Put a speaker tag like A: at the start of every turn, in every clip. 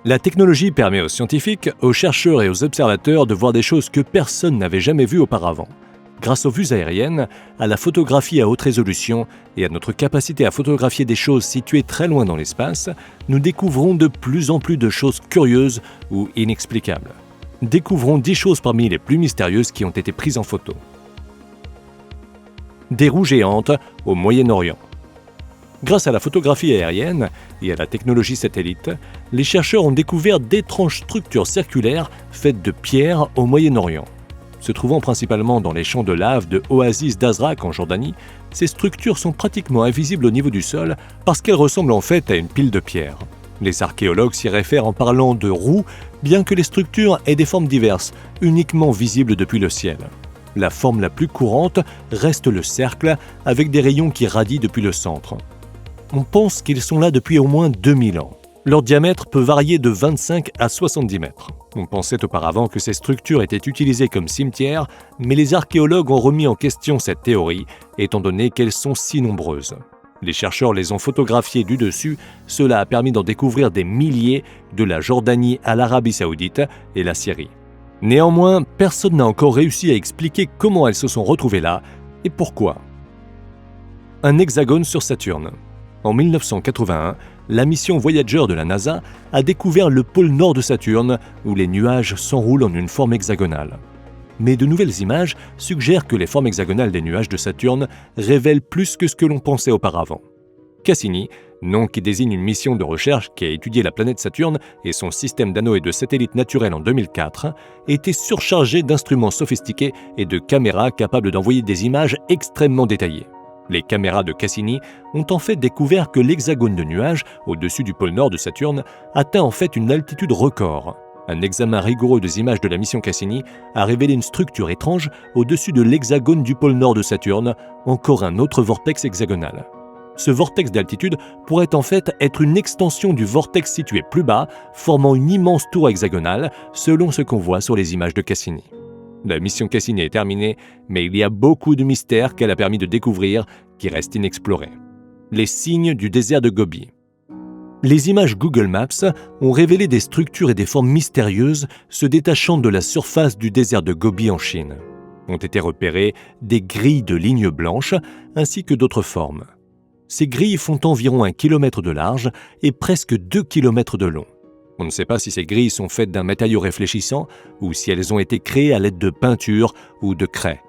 A: La technologie permet aux scientifiques, aux chercheurs et aux observateurs de voir des choses que personne n'avait jamais vues auparavant. Grâce aux vues aériennes, à la photographie à haute résolution et à notre capacité à photographier des choses situées très loin dans l'espace, nous découvrons de plus en plus de choses curieuses ou inexplicables. Découvrons 10 choses parmi les plus mystérieuses qui ont été prises en photo. Des roues géantes au Moyen-Orient. Grâce à la photographie aérienne et à la technologie satellite, les chercheurs ont découvert d'étranges structures circulaires faites de pierre au Moyen-Orient. Se trouvant principalement dans les champs de lave de Oasis d'Azraq en Jordanie, ces structures sont pratiquement invisibles au niveau du sol parce qu'elles ressemblent en fait à une pile de pierres. Les archéologues s'y réfèrent en parlant de roues, bien que les structures aient des formes diverses, uniquement visibles depuis le ciel. La forme la plus courante reste le cercle, avec des rayons qui radient depuis le centre. On pense qu'ils sont là depuis au moins 2000 ans. Leur diamètre peut varier de 25 à 70 mètres. On pensait auparavant que ces structures étaient utilisées comme cimetières, mais les archéologues ont remis en question cette théorie, étant donné qu'elles sont si nombreuses. Les chercheurs les ont photographiées du dessus, cela a permis d'en découvrir des milliers de la Jordanie à l'Arabie Saoudite et la Syrie. Néanmoins, personne n'a encore réussi à expliquer comment elles se sont retrouvées là et pourquoi. Un hexagone sur Saturne. En 1981, la mission Voyager de la NASA a découvert le pôle nord de Saturne où les nuages s'enroulent en une forme hexagonale. Mais de nouvelles images suggèrent que les formes hexagonales des nuages de Saturne révèlent plus que ce que l'on pensait auparavant. Cassini, nom qui désigne une mission de recherche qui a étudié la planète Saturne et son système d'anneaux et de satellites naturels en 2004, était surchargé d'instruments sophistiqués et de caméras capables d'envoyer des images extrêmement détaillées. Les caméras de Cassini ont en fait découvert que l'hexagone de nuages au-dessus du pôle nord de Saturne atteint en fait une altitude record. Un examen rigoureux des images de la mission Cassini a révélé une structure étrange au-dessus de l'hexagone du pôle nord de Saturne, encore un autre vortex hexagonal. Ce vortex d'altitude pourrait en fait être une extension du vortex situé plus bas, formant une immense tour hexagonale, selon ce qu'on voit sur les images de Cassini. La mission Cassini est terminée, mais il y a beaucoup de mystères qu'elle a permis de découvrir qui restent inexplorés. Les signes du désert de Gobi. Les images Google Maps ont révélé des structures et des formes mystérieuses se détachant de la surface du désert de Gobi en Chine. Ont été repérées des grilles de lignes blanches ainsi que d'autres formes. Ces grilles font environ 1 km de large et presque 2 km de long. On ne sait pas si ces grilles sont faites d'un matériau réfléchissant ou si elles ont été créées à l'aide de peinture ou de craie.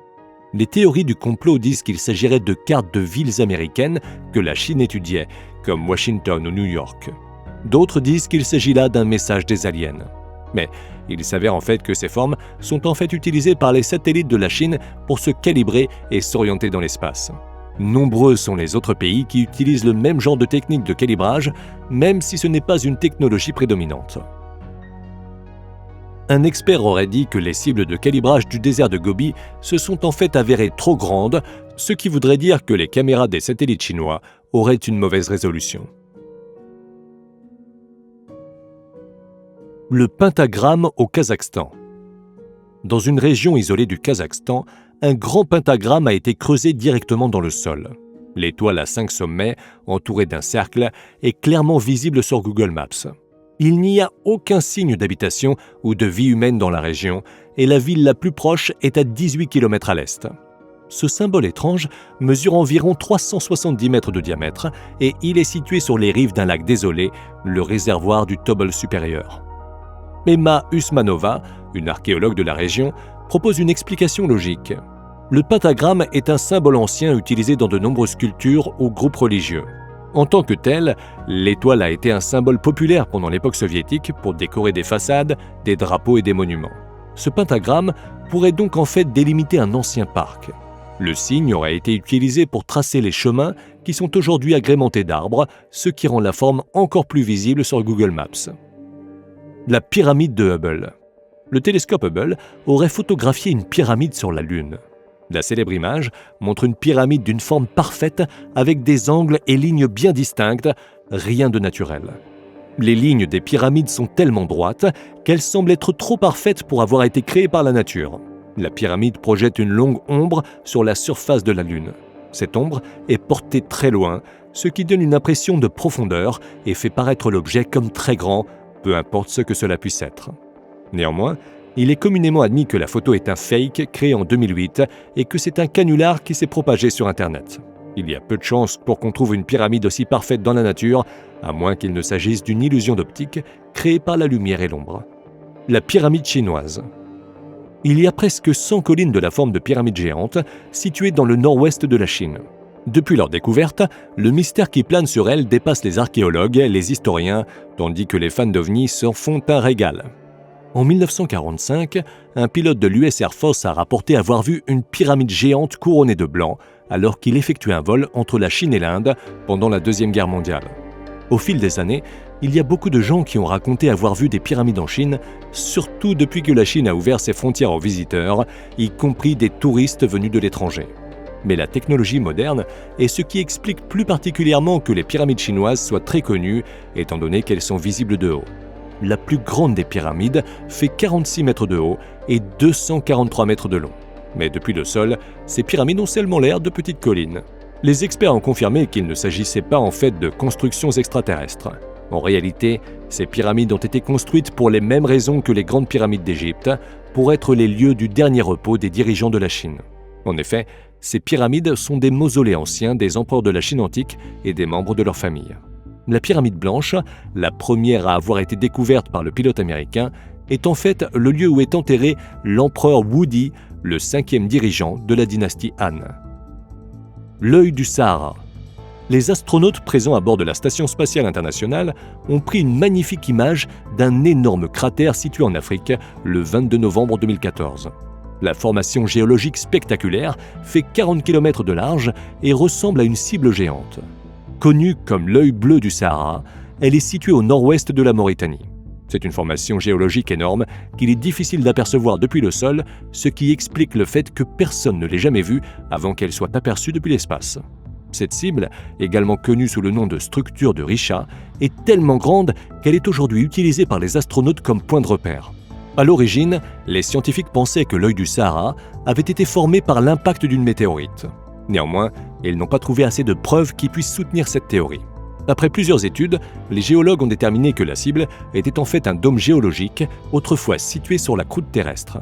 A: Les théories du complot disent qu'il s'agirait de cartes de villes américaines que la Chine étudiait, comme Washington ou New York. D'autres disent qu'il s'agit là d'un message des aliens. Mais il s'avère en fait que ces formes sont en fait utilisées par les satellites de la Chine pour se calibrer et s'orienter dans l'espace. Nombreux sont les autres pays qui utilisent le même genre de technique de calibrage, même si ce n'est pas une technologie prédominante. Un expert aurait dit que les cibles de calibrage du désert de Gobi se sont en fait avérées trop grandes, ce qui voudrait dire que les caméras des satellites chinois auraient une mauvaise résolution. Le pentagramme au Kazakhstan. Dans une région isolée du Kazakhstan, un grand pentagramme a été creusé directement dans le sol. L'étoile à 5 sommets, entourée d'un cercle, est clairement visible sur Google Maps. Il n'y a aucun signe d'habitation ou de vie humaine dans la région et la ville la plus proche est à 18 km à l'est. Ce symbole étrange mesure environ 370 mètres de diamètre et il est situé sur les rives d'un lac désolé, le réservoir du Tobol supérieur. Emma Usmanova, une archéologue de la région, propose une explication logique. Le pentagramme est un symbole ancien utilisé dans de nombreuses cultures ou groupes religieux. En tant que tel, l'étoile a été un symbole populaire pendant l'époque soviétique pour décorer des façades, des drapeaux et des monuments. Ce pentagramme pourrait donc en fait délimiter un ancien parc. Le signe aurait été utilisé pour tracer les chemins qui sont aujourd'hui agrémentés d'arbres, ce qui rend la forme encore plus visible sur Google Maps. La pyramide de Hubble. Le télescope Hubble aurait photographié une pyramide sur la Lune. La célèbre image montre une pyramide d'une forme parfaite avec des angles et lignes bien distinctes, rien de naturel. Les lignes des pyramides sont tellement droites qu'elles semblent être trop parfaites pour avoir été créées par la nature. La pyramide projette une longue ombre sur la surface de la Lune. Cette ombre est portée très loin, ce qui donne une impression de profondeur et fait paraître l'objet comme très grand, peu importe ce que cela puisse être. Néanmoins, il est communément admis que la photo est un fake créé en 2008 et que c'est un canular qui s'est propagé sur Internet. Il y a peu de chances pour qu'on trouve une pyramide aussi parfaite dans la nature, à moins qu'il ne s'agisse d'une illusion d'optique créée par la lumière et l'ombre. La pyramide chinoise. Il y a presque 100 collines de la forme de pyramide géante situées dans le nord-ouest de la Chine. Depuis leur découverte, le mystère qui plane sur elles dépasse les archéologues, les historiens, tandis que les fans d'OVNI s'en font un régal. En 1945, un pilote de l'US Air Force a rapporté avoir vu une pyramide géante couronnée de blanc alors qu'il effectuait un vol entre la Chine et l'Inde pendant la Deuxième Guerre mondiale. Au fil des années, il y a beaucoup de gens qui ont raconté avoir vu des pyramides en Chine, surtout depuis que la Chine a ouvert ses frontières aux visiteurs, y compris des touristes venus de l'étranger. Mais la technologie moderne est ce qui explique plus particulièrement que les pyramides chinoises soient très connues, étant donné qu'elles sont visibles de haut. La plus grande des pyramides fait 46 mètres de haut et 243 mètres de long. Mais depuis le sol, ces pyramides ont seulement l'air de petites collines. Les experts ont confirmé qu'il ne s'agissait pas en fait de constructions extraterrestres. En réalité, ces pyramides ont été construites pour les mêmes raisons que les grandes pyramides d'Égypte, pour être les lieux du dernier repos des dirigeants de la Chine. En effet, ces pyramides sont des mausolées anciens des empereurs de la Chine antique et des membres de leur famille. La pyramide blanche, la première à avoir été découverte par le pilote américain, est en fait le lieu où est enterré l'empereur Wudi, le 5e dirigeant de la dynastie Han. L'œil du Sahara. Les astronautes présents à bord de la Station spatiale internationale ont pris une magnifique image d'un énorme cratère situé en Afrique le 22 novembre 2014. La formation géologique spectaculaire fait 40 km de large et ressemble à une cible géante. Connue comme l'œil bleu du Sahara, elle est située au nord-ouest de la Mauritanie. C'est une formation géologique énorme qu'il est difficile d'apercevoir depuis le sol, ce qui explique le fait que personne ne l'ait jamais vue avant qu'elle soit aperçue depuis l'espace. Cette cible, également connue sous le nom de structure de Richat, est tellement grande qu'elle est aujourd'hui utilisée par les astronautes comme point de repère. À l'origine, les scientifiques pensaient que l'œil du Sahara avait été formé par l'impact d'une météorite. Néanmoins, ils n'ont pas trouvé assez de preuves qui puissent soutenir cette théorie. Après plusieurs études, les géologues ont déterminé que la cible était en fait un dôme géologique, autrefois situé sur la croûte terrestre.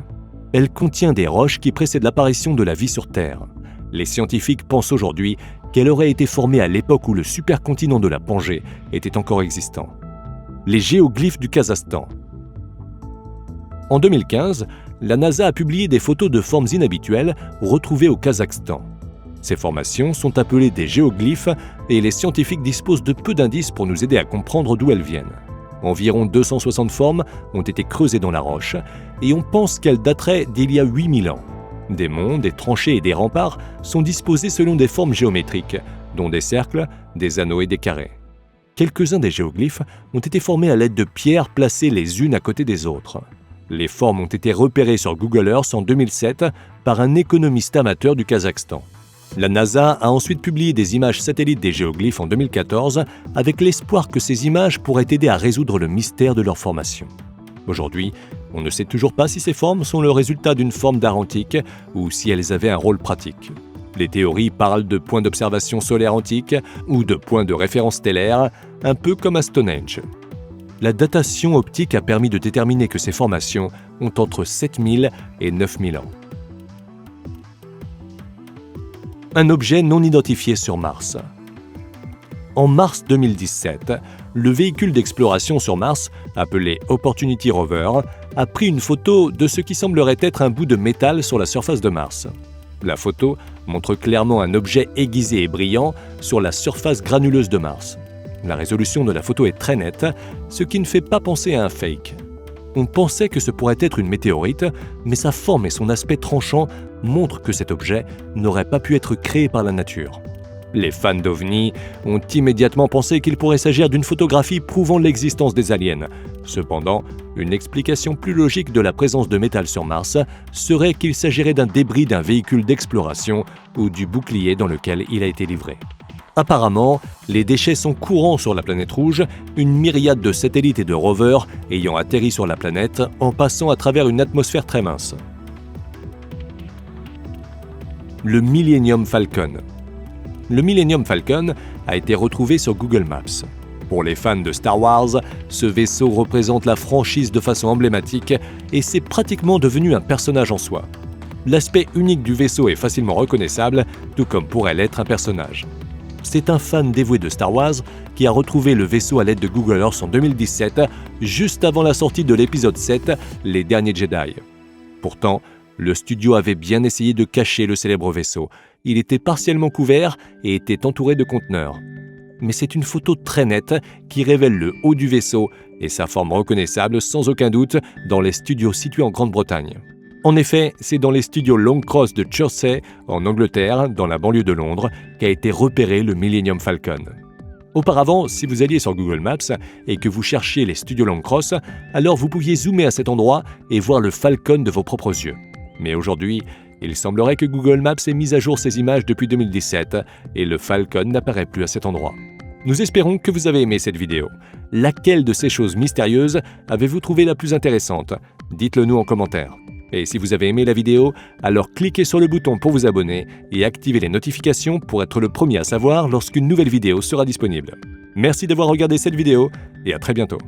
A: Elle contient des roches qui précèdent l'apparition de la vie sur Terre. Les scientifiques pensent aujourd'hui qu'elle aurait été formée à l'époque où le supercontinent de la Pangée était encore existant. Les géoglyphes du Kazakhstan. En 2015, la NASA a publié des photos de formes inhabituelles retrouvées au Kazakhstan. Ces formations sont appelées des géoglyphes et les scientifiques disposent de peu d'indices pour nous aider à comprendre d'où elles viennent. Environ 260 formes ont été creusées dans la roche et on pense qu'elles dateraient d'il y a 8000 ans. Des monts, des tranchées et des remparts sont disposés selon des formes géométriques, dont des cercles, des anneaux et des carrés. Quelques-uns des géoglyphes ont été formés à l'aide de pierres placées les unes à côté des autres. Les formes ont été repérées sur Google Earth en 2007 par un économiste amateur du Kazakhstan. La NASA a ensuite publié des images satellites des géoglyphes en 2014 avec l'espoir que ces images pourraient aider à résoudre le mystère de leur formation. Aujourd'hui, on ne sait toujours pas si ces formes sont le résultat d'une forme d'art antique ou si elles avaient un rôle pratique. Les théories parlent de points d'observation solaire antique ou de points de référence stellaire, un peu comme à Stonehenge. La datation optique a permis de déterminer que ces formations ont entre 7000 et 9000 ans. Un objet non identifié sur Mars. En mars 2017, le véhicule d'exploration sur Mars, appelé Opportunity Rover, a pris une photo de ce qui semblerait être un bout de métal sur la surface de Mars. La photo montre clairement un objet aiguisé et brillant sur la surface granuleuse de Mars. La résolution de la photo est très nette, ce qui ne fait pas penser à un fake. On pensait que ce pourrait être une météorite, mais sa forme et son aspect tranchant montrent que cet objet n'aurait pas pu être créé par la nature. Les fans d'OVNI ont immédiatement pensé qu'il pourrait s'agir d'une photographie prouvant l'existence des aliens. Cependant, une explication plus logique de la présence de métal sur Mars serait qu'il s'agirait d'un débris d'un véhicule d'exploration ou du bouclier dans lequel il a été livré. Apparemment, les déchets sont courants sur la planète rouge, une myriade de satellites et de rovers ayant atterri sur la planète en passant à travers une atmosphère très mince. Le Millennium Falcon. Le Millennium Falcon a été retrouvé sur Google Maps. Pour les fans de Star Wars, ce vaisseau représente la franchise de façon emblématique et c'est pratiquement devenu un personnage en soi. L'aspect unique du vaisseau est facilement reconnaissable, tout comme pourrait l'être un personnage. C'est un fan dévoué de Star Wars qui a retrouvé le vaisseau à l'aide de Google Earth en 2017, juste avant la sortie de l'épisode 7, Les Derniers Jedi. Pourtant, le studio avait bien essayé de cacher le célèbre vaisseau. Il était partiellement couvert et était entouré de conteneurs. Mais c'est une photo très nette qui révèle le haut du vaisseau et sa forme reconnaissable sans aucun doute dans les studios situés en Grande-Bretagne. En effet, c'est dans les studios Long Cross de Chertsey, en Angleterre, dans la banlieue de Londres, qu'a été repéré le Millennium Falcon. Auparavant, si vous alliez sur Google Maps et que vous cherchiez les studios Long Cross, alors vous pouviez zoomer à cet endroit et voir le Falcon de vos propres yeux. Mais aujourd'hui, il semblerait que Google Maps ait mis à jour ses images depuis 2017 et le Falcon n'apparaît plus à cet endroit. Nous espérons que vous avez aimé cette vidéo. Laquelle de ces choses mystérieuses avez-vous trouvé la plus intéressante? Dites-le nous en commentaire. Et si vous avez aimé la vidéo, alors cliquez sur le bouton pour vous abonner et activez les notifications pour être le premier à savoir lorsqu'une nouvelle vidéo sera disponible. Merci d'avoir regardé cette vidéo et à très bientôt.